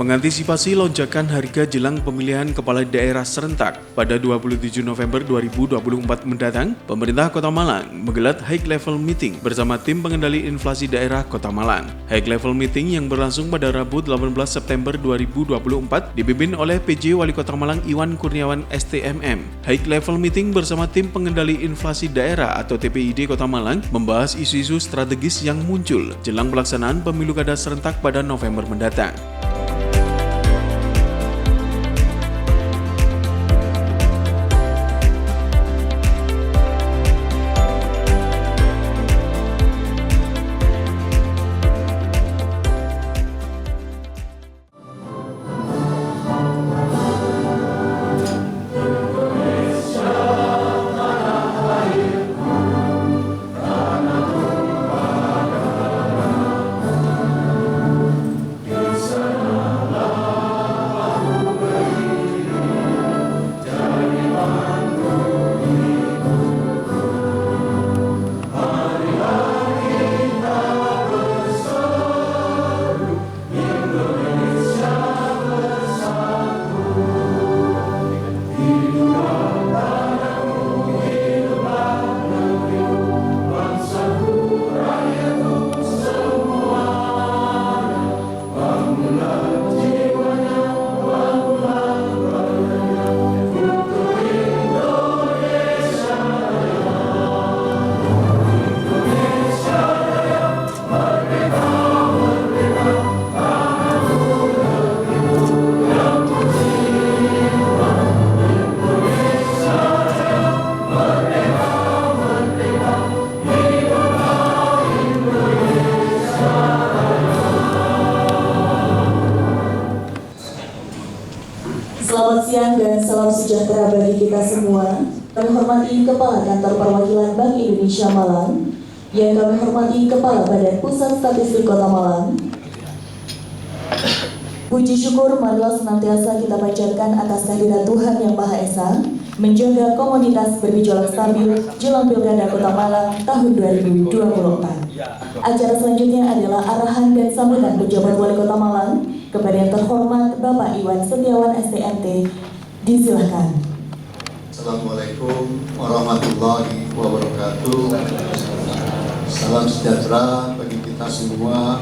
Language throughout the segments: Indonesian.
Mengantisipasi lonjakan harga jelang pemilihan kepala daerah serentak pada 27 November 2024 mendatang, pemerintah Kota Malang menggelar high level meeting bersama tim pengendali inflasi daerah Kota Malang. High level meeting yang berlangsung pada Rabu 18 September 2024 dipimpin oleh PJ Wali Kota Malang Iwan Kurniawan STMM. High level meeting bersama tim pengendali inflasi daerah atau TPID Kota Malang membahas isu-isu strategis yang muncul jelang pelaksanaan pemilu kada serentak pada November mendatang. Selamat siang dan salam sejahtera bagi kita semua. Kami hormati Kepala Kantor Perwakilan Bank Indonesia Malang, yang kami hormati Kepala Badan Pusat Statistik Kota Malang. Puji syukur marilah senantiasa kita panjatkan atas kehadirat Tuhan Yang Maha Esa, menjaga komunitas bergejolak stabil jelang Pilkada Kota Malang tahun 2024. Acara selanjutnya adalah arahan dan sambutan pejabat Wali Kota Malang kepada yang terhormat Bapak Iwan Setiawan STMT. Disilakan. Assalamualaikum warahmatullahi wabarakatuh. Salam sejahtera bagi kita semua.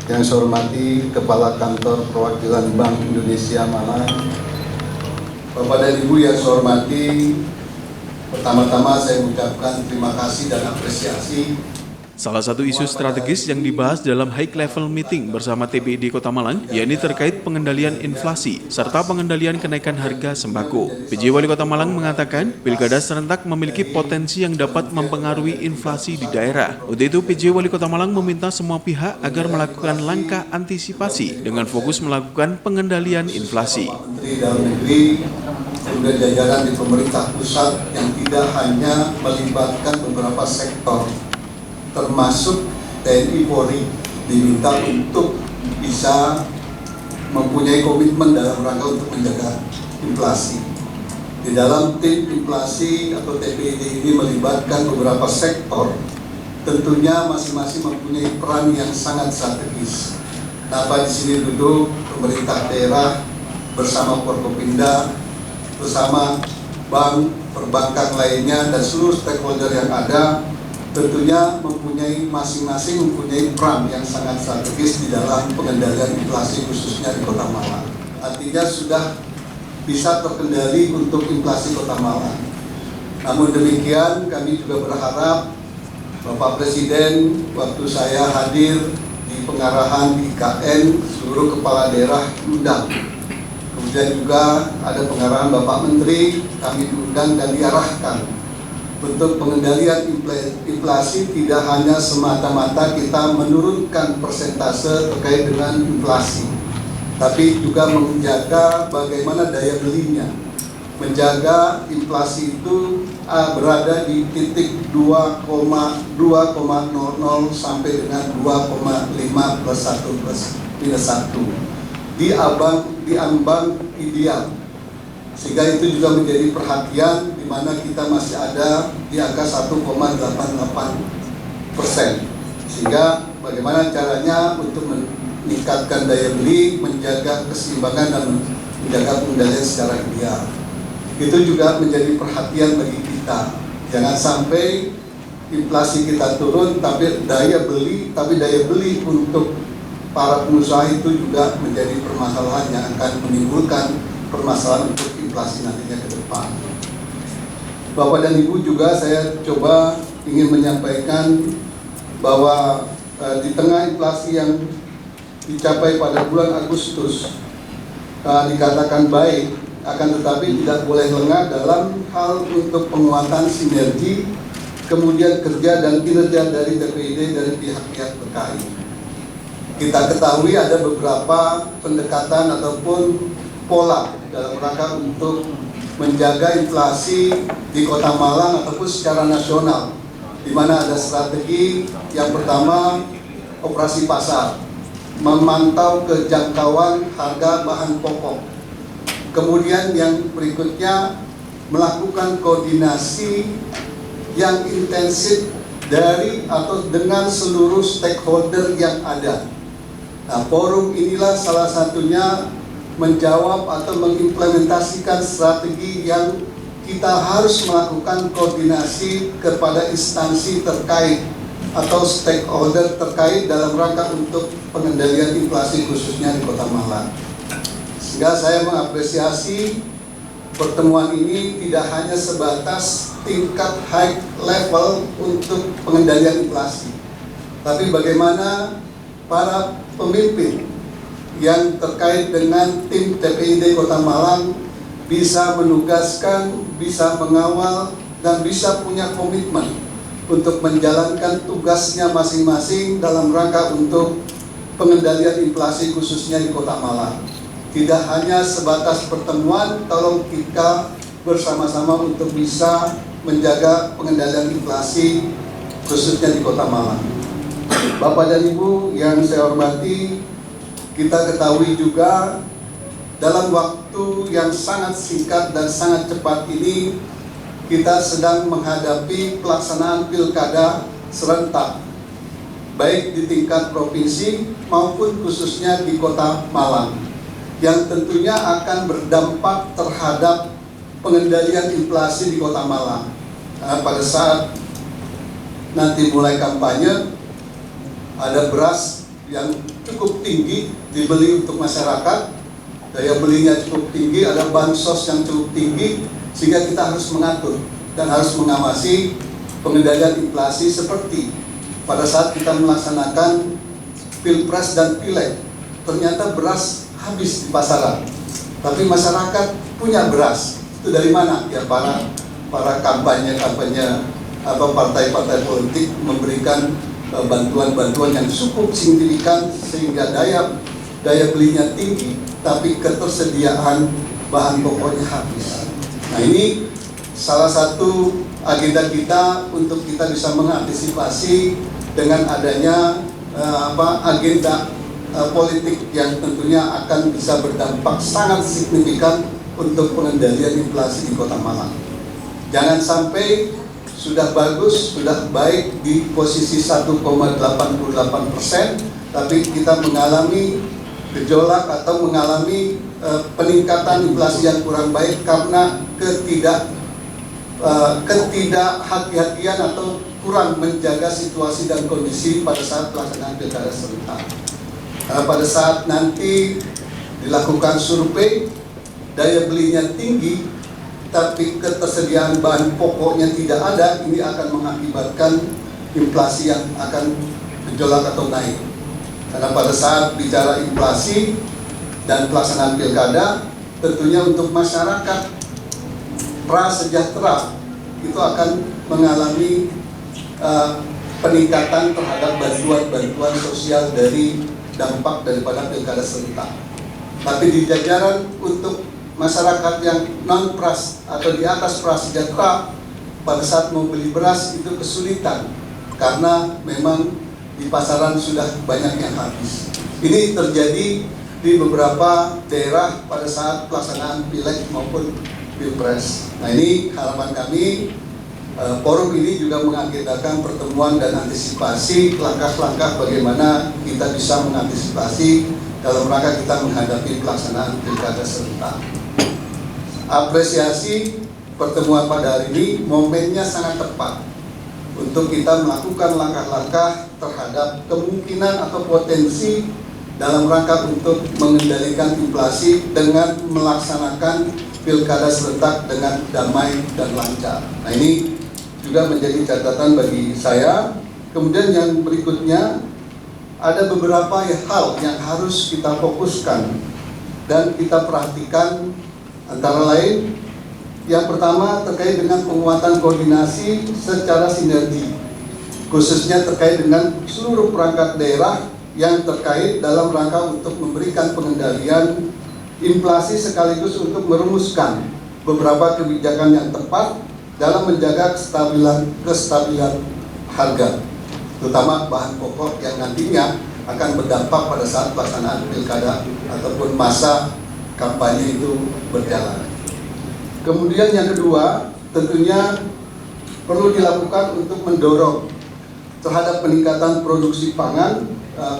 Yang saya hormati Kepala Kantor Perwakilan Bank Indonesia Malang, Bapak dan Ibu yang saya hormati, pertama-tama saya mengucapkan terima kasih dan apresiasi. Salah satu isu strategis yang dibahas dalam high level meeting bersama TPID Kota Malang, yakni terkait pengendalian inflasi serta pengendalian kenaikan harga sembako. PJ Wali Kota Malang mengatakan, pilkada serentak memiliki potensi yang dapat mempengaruhi inflasi di daerah. Untuk itu, PJ Wali Kota Malang meminta semua pihak agar melakukan langkah antisipasi dengan fokus melakukan pengendalian inflasi. Menteri Dalam Negeri, kemudian jajaran di pemerintah pusat yang tidak hanya melibatkan beberapa sektor, termasuk TNI Polri, diminta untuk bisa mempunyai komitmen dalam rangka untuk menjaga inflasi. Di dalam tim inflasi atau TPID ini melibatkan beberapa sektor, tentunya masing-masing mempunyai peran yang sangat strategis. Nah, di sini duduk pemerintah daerah bersama Forkopimda, bersama bank, perbankan lainnya, dan seluruh stakeholder yang ada, tentunya masing-masing mempunyai peran yang sangat strategis di dalam pengendalian inflasi khususnya di Kota Malang. Artinya sudah bisa terkendali untuk inflasi Kota Malang. Namun demikian kami juga berharap Bapak Presiden waktu saya hadir di pengarahan di IKN, seluruh kepala daerah diundang. Kemudian juga ada pengarahan Bapak Menteri, kami diundang dan diarahkan untuk pengendalian inflasi tidak hanya semata-mata kita menurunkan persentase terkait dengan inflasi, tapi juga menjaga bagaimana daya belinya, menjaga inflasi itu berada di titik 2,00 sampai dengan 2,5 plus 1 plus minus 1 di ambang ideal. Sehingga itu juga menjadi perhatian di mana kita masih ada di angka 1,88%. Sehingga bagaimana caranya untuk meningkatkan daya beli, menjaga keseimbangan dan menjaga pengendalian secara ideal. Itu juga menjadi perhatian bagi kita. Jangan sampai inflasi kita turun, tapi daya beli untuk para pengusaha itu juga menjadi permasalahan yang akan menimbulkan permasalahan untuk inflasi nantinya ke depan. Bapak dan Ibu, juga saya coba ingin menyampaikan bahwa di tengah inflasi yang dicapai pada bulan Agustus dikatakan baik, akan tetapi tidak boleh lengah dalam hal untuk penguatan sinergi, kemudian kerja dan kinerja dari TPID dari pihak-pihak terkait. Kita ketahui ada beberapa pendekatan ataupun pola dalam rangka untuk menjaga inflasi di Kota Malang ataupun secara nasional, di mana ada strategi yang pertama operasi pasar, memantau kejangkauan harga bahan pokok. Kemudian yang berikutnya melakukan koordinasi yang intensif dari atau dengan seluruh stakeholder yang ada. Nah, forum inilah salah satunya menjawab atau mengimplementasikan strategi yang kita harus melakukan koordinasi kepada instansi terkait atau stakeholder terkait dalam rangka untuk pengendalian inflasi khususnya di Kota Malang. Sehingga saya mengapresiasi pertemuan ini tidak hanya sebatas tingkat high level untuk pengendalian inflasi, tapi bagaimana para pemimpin yang terkait dengan tim TPID Kota Malang bisa menugaskan, bisa mengawal, dan bisa punya komitmen untuk menjalankan tugasnya masing-masing dalam rangka untuk pengendalian inflasi khususnya di Kota Malang. Tidak hanya sebatas pertemuan, tolong kita bersama-sama untuk bisa menjaga pengendalian inflasi khususnya di Kota Malang. Bapak dan Ibu yang saya hormati, kita ketahui juga dalam waktu yang sangat singkat dan sangat cepat ini kita sedang menghadapi pelaksanaan pilkada serentak, baik di tingkat provinsi maupun khususnya di Kota Malang, yang tentunya akan berdampak terhadap pengendalian inflasi di Kota Malang. Karena pada saat nanti mulai kampanye, ada beras yang cukup tinggi dibeli untuk masyarakat, daya belinya cukup tinggi, ada bansos yang cukup tinggi, sehingga kita harus mengatur dan harus mengawasi pengendalian inflasi seperti pada saat kita melaksanakan Pilpres dan Pileg. Ternyata beras habis di pasaran, tapi masyarakat punya beras. Itu dari mana? Ya para kampanye partai-partai politik memberikan bantuan-bantuan yang cukup signifikan sehingga daya belinya tinggi, tapi ketersediaan bahan pokoknya habis. Nah, ini salah satu agenda kita untuk kita bisa mengantisipasi dengan adanya agenda politik yang tentunya akan bisa berdampak sangat signifikan untuk pengendalian inflasi di Kota Malang. Jangan sampai sudah bagus, sudah baik di posisi 1,88%, tapi kita mengalami gejolak atau mengalami peningkatan inflasi yang kurang baik karena ketidakhati-hatian atau kurang menjaga situasi dan kondisi pada saat pelaksanaan pilkada serentak. Karena pada saat nanti dilakukan survei, daya belinya tinggi, tapi ketersediaan bahan pokoknya tidak ada, ini akan mengakibatkan inflasi yang akan gejolak atau naik. Karena pada saat bicara inflasi dan pelaksanaan pilkada, tentunya untuk masyarakat prasejahtera itu akan mengalami peningkatan terhadap bantuan sosial dari dampak daripada pilkada serentak. Tapi di jajaran untuk masyarakat yang non-pras atau di atas prasejahtera, pada saat mau beli beras itu kesulitan karena memang di pasaran sudah banyak yang habis. Ini terjadi di beberapa daerah pada saat pelaksanaan Pileg maupun Pilpres. Nah, ini harapan kami forum ini juga mengagendakan pertemuan dan antisipasi langkah-langkah bagaimana kita bisa mengantisipasi dalam rangka kita menghadapi pelaksanaan pilkada serentak. Apresiasi pertemuan pada hari ini momennya sangat tepat untuk kita melakukan langkah-langkah terhadap kemungkinan atau potensi dalam rangka untuk mengendalikan inflasi dengan melaksanakan pilkada serentak dengan damai dan lancar. Nah, ini juga menjadi catatan bagi saya. Kemudian yang berikutnya, ada beberapa hal yang harus kita fokuskan dan kita perhatikan, antara lain yang pertama terkait dengan penguatan koordinasi secara sinergi, khususnya terkait dengan seluruh perangkat daerah yang terkait dalam rangka untuk memberikan pengendalian inflasi sekaligus untuk merumuskan beberapa kebijakan yang tepat dalam menjaga kestabilan harga, terutama bahan pokok yang nantinya akan berdampak pada saat pelaksanaan pilkada ataupun masa kampanye itu berjalan. Kemudian yang kedua, tentunya perlu dilakukan untuk mendorong terhadap peningkatan produksi pangan,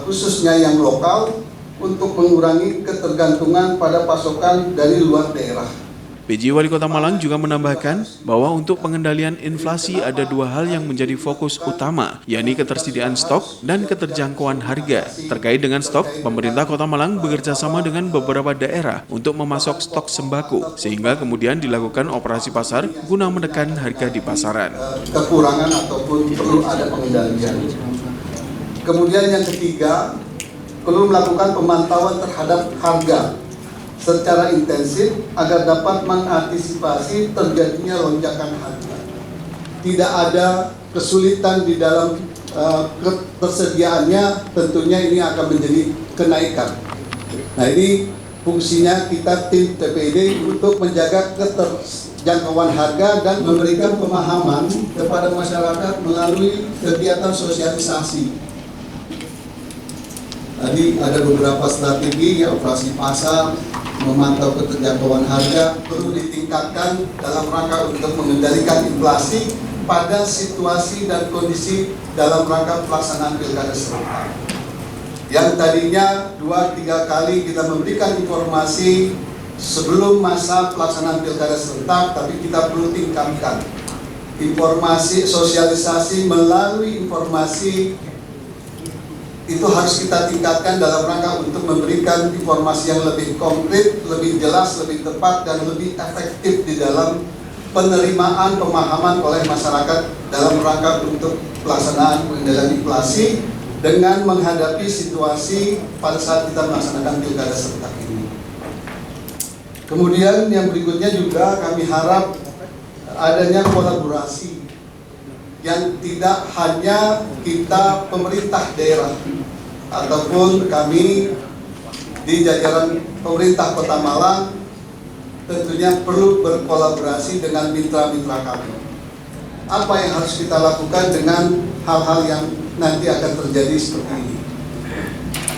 khususnya yang lokal, untuk mengurangi ketergantungan pada pasokan dari luar daerah. PJ Wali Kota Malang juga menambahkan bahwa untuk pengendalian inflasi ada dua hal yang menjadi fokus utama, yakni ketersediaan stok dan keterjangkauan harga. Terkait dengan stok, pemerintah Kota Malang bekerja sama dengan beberapa daerah untuk memasok stok sembako, sehingga kemudian dilakukan operasi pasar guna menekan harga di pasaran. Kekurangan ataupun perlu ada pengendalian. Kemudian yang ketiga, perlu melakukan pemantauan terhadap harga secara intensif agar dapat mengantisipasi terjadinya lonjakan harga. Tidak ada kesulitan di dalam ketersediaannya, tentunya ini akan menjadi kenaikan. Nah, ini fungsinya kita tim TPID untuk menjaga keterjangkauan harga dan memberikan pemahaman kepada masyarakat melalui kegiatan sosialisasi. Tadi ada beberapa strategi, ya, operasi pasar, memantau keterjangkauan harga, perlu ditingkatkan dalam rangka untuk mengendalikan inflasi pada situasi dan kondisi dalam rangka pelaksanaan pilkada serentak. Yang tadinya 2-3 kali kita memberikan informasi sebelum masa pelaksanaan pilkada serentak, tapi kita perlu tingkatkan informasi sosialisasi melalui informasi itu harus kita tingkatkan dalam rangka untuk memberikan informasi yang lebih konkret, lebih jelas, lebih tepat, dan lebih efektif di dalam penerimaan pemahaman oleh masyarakat dalam rangka untuk pelaksanaan pengendalian inflasi dengan menghadapi situasi pada saat kita melaksanakan pilkada serentak ini. Kemudian yang berikutnya juga kami harap adanya kolaborasi yang tidak hanya kita pemerintah daerah ataupun kami di jajaran pemerintah Kota Malang tentunya perlu berkolaborasi dengan mitra-mitra kami. Apa yang harus kita lakukan dengan hal-hal yang nanti akan terjadi seperti ini?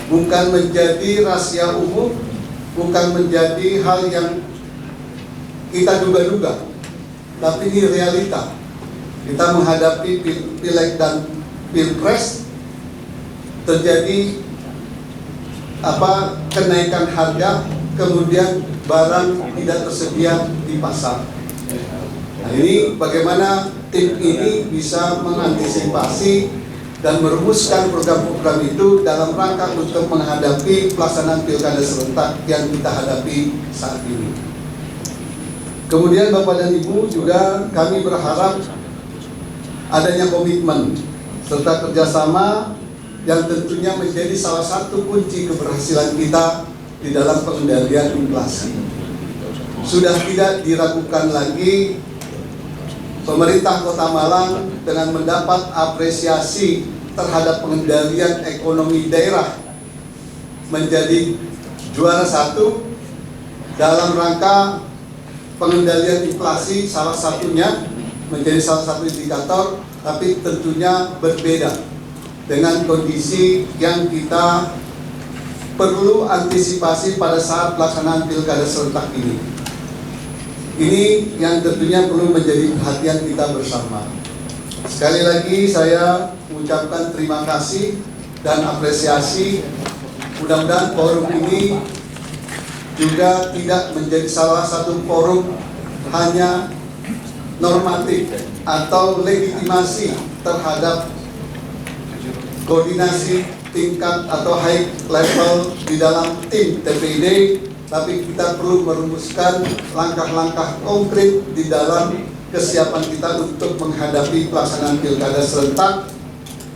Bukan menjadi rahasia umum, bukan menjadi hal yang kita duga-duga, tapi ini realita. Kita menghadapi pileg dan pilpres, terjadi kenaikan harga, kemudian barang tidak tersedia di pasar. Nah, ini bagaimana tim ini bisa mengantisipasi dan merumuskan program-program itu dalam rangka untuk menghadapi pelaksanaan pilkada serentak yang kita hadapi saat ini. Kemudian Bapak dan Ibu, juga kami berharap adanya komitmen serta kerjasama yang tentunya menjadi salah satu kunci keberhasilan kita di dalam pengendalian inflasi. Sudah tidak diragukan lagi, pemerintah Kota Malang dengan mendapat apresiasi terhadap pengendalian ekonomi daerah menjadi juara 1 dalam rangka pengendalian inflasi, salah satunya menjadi salah satu indikator, tapi tentunya berbeda dengan kondisi yang kita perlu antisipasi pada saat pelaksanaan pilkada serentak ini. Ini yang tentunya perlu menjadi perhatian kita bersama. Sekali lagi saya mengucapkan terima kasih dan apresiasi. Mudah-mudahan forum ini juga tidak menjadi salah satu forum hanya normatif atau legitimasi terhadap koordinasi tingkat atau high level di dalam tim TPID, tapi kita perlu merumuskan langkah-langkah konkret di dalam kesiapan kita untuk menghadapi pelaksanaan pilkada serentak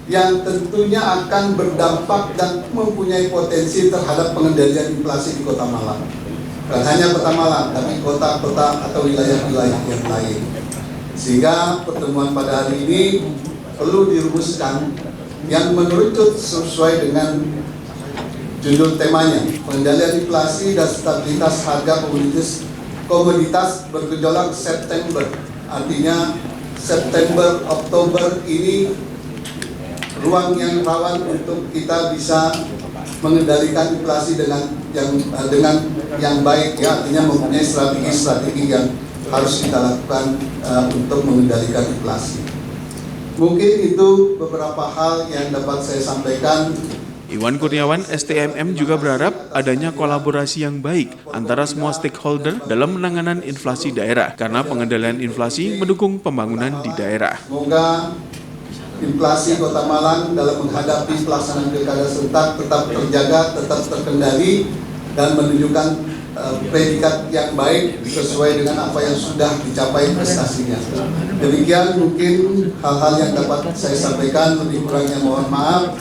yang tentunya akan berdampak dan mempunyai potensi terhadap pengendalian inflasi di Kota Malang. Bukan hanya Kota Malang, tapi kota-kota atau wilayah-wilayah yang lain. Sehingga pertemuan pada hari ini perlu dirumuskan yang menurut sesuai dengan judul temanya, pengendalian inflasi dan stabilitas harga komoditas bergejolak September. Artinya September, Oktober ini ruang yang rawan untuk kita bisa mengendalikan inflasi dengan yang baik, ya, artinya mempunyai strategi yang harus kita lakukan untuk mengendalikan inflasi. Mungkin itu beberapa hal yang dapat saya sampaikan. Iwan Kurniawan, STMM juga berharap adanya kolaborasi yang baik antara semua stakeholder dalam penanganan inflasi daerah, karena pengendalian inflasi mendukung pembangunan di daerah. Semoga inflasi Kota Malang dalam menghadapi pelaksanaan pilkada serentak tetap terjaga, tetap terkendali, dan menunjukkan predikat yang baik sesuai dengan apa yang sudah dicapai prestasinya. Demikian mungkin hal-hal yang dapat saya sampaikan, lebih kurangnya mohon maaf.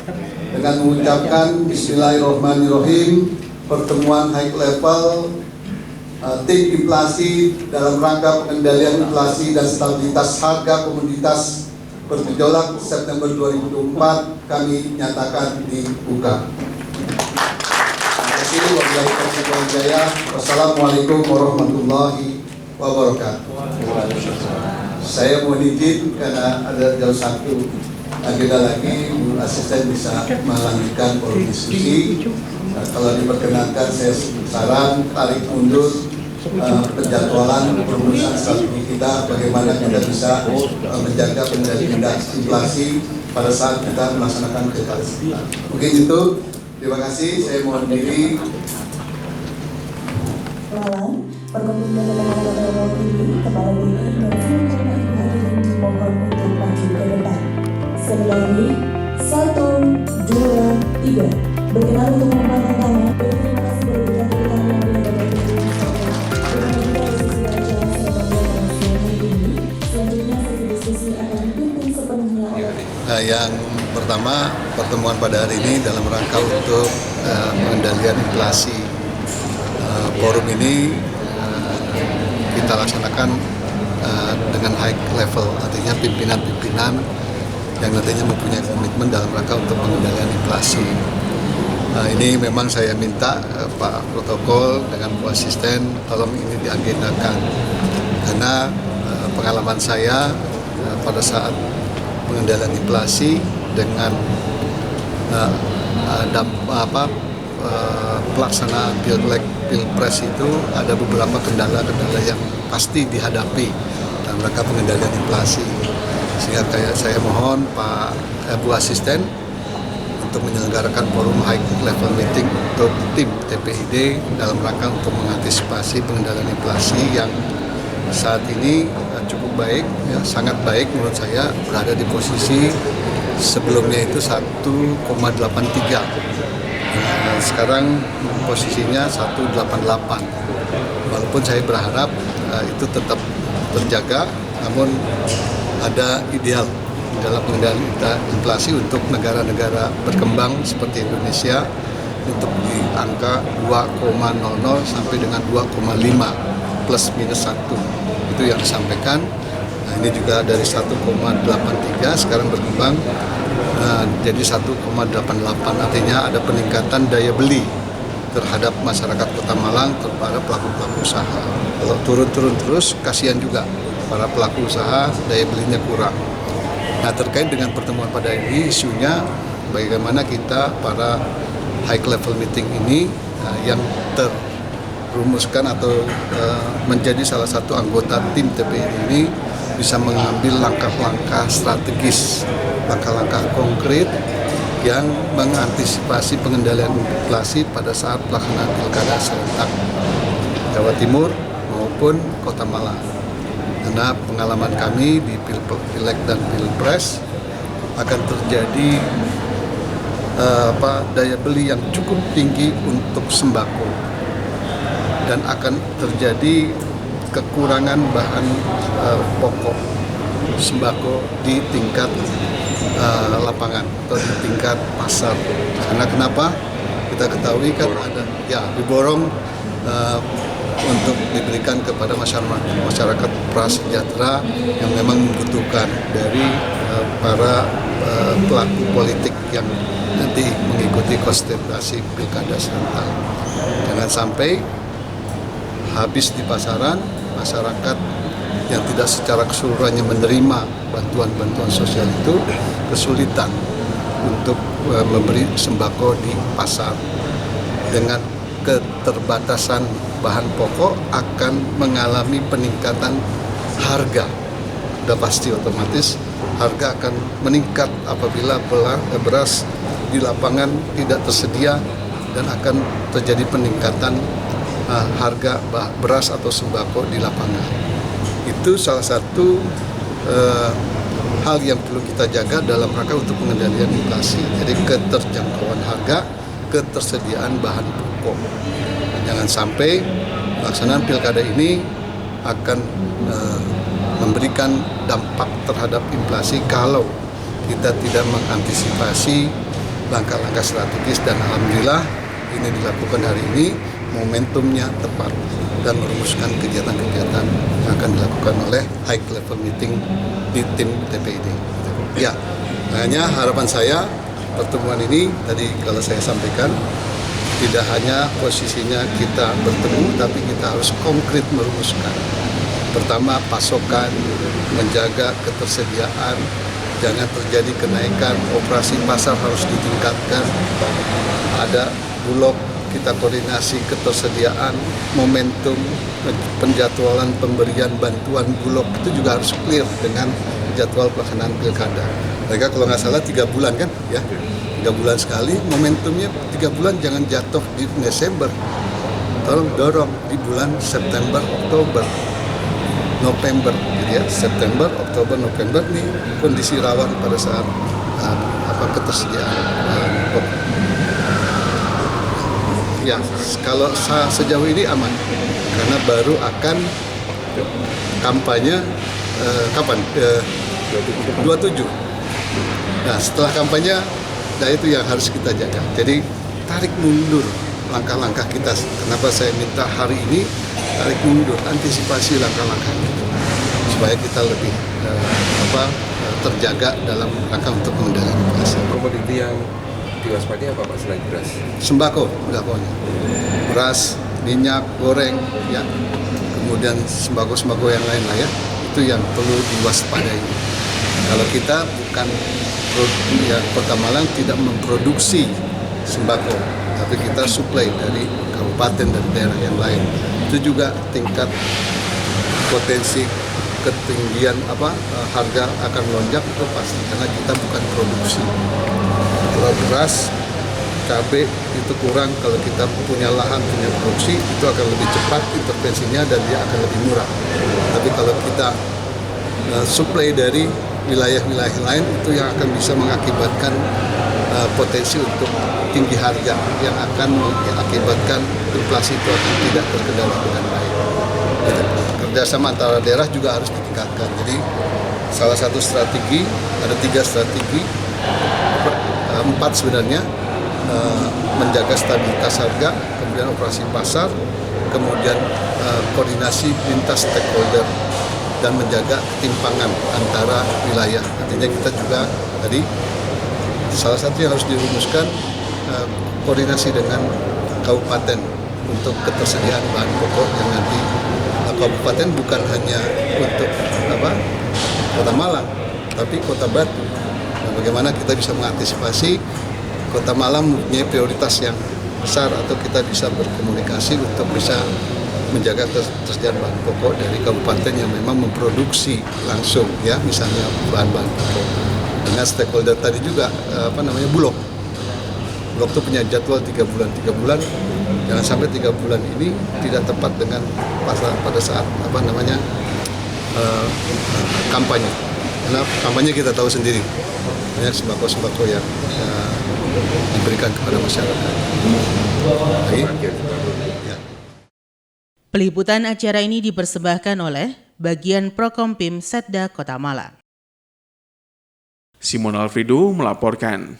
Dengan mengucapkan Bismillahirrahmanirrahim, pertemuan high level tim inflasi dalam rangka pengendalian inflasi dan stabilitas harga komoditas bergejolak September 2024 kami nyatakan dibuka. Terima kasih. Wabillahi taufiq wal hidayah. Wassalamualaikum warahmatullahi wabarakatuh. Saya mohon izin karena ada jauh satu agenda lagi, Bu Asisten bisa melanjutkan forum diskusi. Kalau diperkenankan, saya saran tarik mundur penjadwalan perumusan strategi kita, bagaimana kita bisa menjaga pengendalian inflasi pada saat kita melaksanakan pilkada. Mungkin itu. Terima kasih. Saya mohon diri. Malang, Perkembangan Daerah Mewakili Kepala BI dan seluruh ibu hadirin dimohon untuk maju ke depan. Sekali lagi, 1, 2, 3. Berkenan untuk mengangkat tangan. Terima kasih berikan tangan yang dihadapan dengan kita diskusi acara sebagai manusia ini. Selanjutnya sesi diskusi akan dipimpin sepenuhnya oleh Yang pertama, pertemuan pada hari ini dalam rangka untuk pengendalian inflasi. Forum ini kita laksanakan dengan high level, artinya pimpinan-pimpinan yang nantinya mempunyai komitmen dalam rangka untuk pengendalian inflasi. Ini memang saya minta Pak Protokol dengan Bu Asisten tolong ini diagendakan, karena pengalaman saya pada saat pengendalian inflasi dengan pelaksanaan pilpres itu ada beberapa kendala-kendala yang pasti dihadapi dalam rangka pengendalian inflasi. Sehingga saya mohon Pak Bu Asisten untuk menyelenggarakan forum high level meeting untuk tim TPID dalam rangka untuk mengantisipasi pengendalian inflasi yang saat ini cukup baik, ya, sangat baik menurut saya, berada di posisi sebelumnya itu 1,83. Sekarang posisinya 1,88. Walaupun saya berharap itu tetap terjaga, namun ada ideal dalam pengendalian inflasi untuk negara-negara berkembang seperti Indonesia untuk di angka 2,00 sampai dengan 2,5 plus minus 1. Itu yang disampaikan. Nah, ini juga dari 1,83 sekarang berkembang jadi 1,88, artinya ada peningkatan daya beli terhadap masyarakat Kota Malang, para pelaku-pelaku usaha. Kalau turun-turun terus, kasihan juga para pelaku usaha, daya belinya kurang. Nah, terkait dengan pertemuan pada ini, isunya bagaimana kita para high level meeting ini yang rumuskan atau menjadi salah satu anggota tim TPID ini bisa mengambil langkah-langkah strategis, langkah-langkah konkret yang mengantisipasi pengendalian inflasi pada saat pelaksanaan pilkada serentak Jawa Timur maupun Kota Malang. Karena pengalaman kami di Pileg dan Pilpres akan terjadi daya beli yang cukup tinggi untuk sembako dan akan terjadi kekurangan bahan pokok sembako di tingkat lapangan atau di tingkat pasar. Karena kenapa? Kita ketahui kan ada diborong untuk diberikan kepada masyarakat prasejahtera yang memang membutuhkan dari para pelaku politik yang nanti mengikuti kontestasi pilkada serentak. Jangan sampai habis di pasaran, masyarakat yang tidak secara keseluruhannya menerima bantuan-bantuan sosial itu kesulitan untuk memberi sembako di pasar. Dengan keterbatasan bahan pokok akan mengalami peningkatan harga. Sudah pasti otomatis harga akan meningkat apabila beras di lapangan tidak tersedia dan akan terjadi peningkatan harga beras atau sembako di lapangan. Itu salah satu hal yang perlu kita jaga dalam rangka untuk pengendalian inflasi. Jadi keterjangkauan harga, ketersediaan bahan pokok. Jangan sampai pelaksanaan pilkada ini akan memberikan dampak terhadap inflasi kalau kita tidak mengantisipasi langkah-langkah strategis, dan alhamdulillah ini dilakukan hari ini, momentumnya tepat dan merumuskan kegiatan-kegiatan yang akan dilakukan oleh high level meeting di tim TPID. Ya, hanya harapan saya pertemuan ini tadi kalau saya sampaikan tidak hanya posisinya kita bertemu, tapi kita harus konkret merumuskan. Pertama, pasokan, menjaga ketersediaan, jangan terjadi kenaikan, operasi pasar harus ditingkatkan. Ada Bulog, kita koordinasi ketersediaan, momentum, penjadwalan pemberian bantuan Bulog itu juga harus clear dengan jadwal pelaksanaan pilkada. Mereka kalau nggak salah 3 bulan kan, ya 3 bulan sekali, momentumnya 3 bulan, jangan jatuh di Desember. Tolong dorong di bulan September, Oktober, November, gitu ya. September, Oktober, November nih kondisi rawan pada saat ketersediaan pokok. Ya, kalau sejauh ini aman, karena baru akan kampanye kapan? 27. Nah, setelah kampanye, itu yang harus kita jaga. Jadi tarik mundur langkah-langkah kita. Kenapa saya minta hari ini tarik mundur, antisipasi langkah-langkah itu, supaya kita lebih terjaga dalam rangka untuk mengendalikan inflasi. Komoditi yang diwaspadai apa Pak selain beras? Sembako, beras, minyak goreng, ya, kemudian sembako-sembako yang lain lah ya, itu yang perlu diwaspadai. Kalau kita bukan Kota Malang tidak memproduksi sembako, tapi kita suplai dari kabupaten dan daerah yang lain. Itu juga tingkat potensi ketinggian harga akan melonjak itu pasti, karena kita bukan produksi. Kalau beras, cabai itu kurang, kalau kita punya lahan, punya produksi, itu akan lebih cepat intervensinya dan dia akan lebih murah. Tapi kalau kita suplai dari wilayah-wilayah lain, itu yang akan bisa mengakibatkan potensi untuk tinggi harga yang akan mengakibatkan inflasi itu akan tidak terkendali dengan baik. Kerjasama antara daerah juga harus ditingkatkan. Jadi salah satu strategi, ada 3 strategi, 4 sebenarnya, menjaga stabilitas harga, kemudian operasi pasar, kemudian koordinasi lintas stakeholder, dan menjaga ketimpangan antara wilayah. Artinya kita juga tadi salah satu yang harus dirumuskan koordinasi dengan kabupaten untuk ketersediaan bahan pokok yang nanti kabupaten bukan hanya untuk Kota Malang, tapi Kota Batu. Nah, bagaimana kita bisa mengantisipasi Kota Malang mempunyai prioritas yang besar atau kita bisa berkomunikasi untuk bisa menjaga ketersediaan bahan pokok dari kabupaten yang memang memproduksi langsung ya, misalnya bahan-bahan pokok. Dengan stakeholder tadi juga Bulog itu punya jadwal 3 bulan, jangan sampai 3 bulan ini tidak tepat dengan pada saat kampanye. Karena kampanye kita tahu sendiri, banyak sembako-sembako yang diberikan kepada masyarakat. Peliputan acara ini dipersembahkan oleh Bagian Prokompim Setda Kota Malang. Simon Alfredo melaporkan.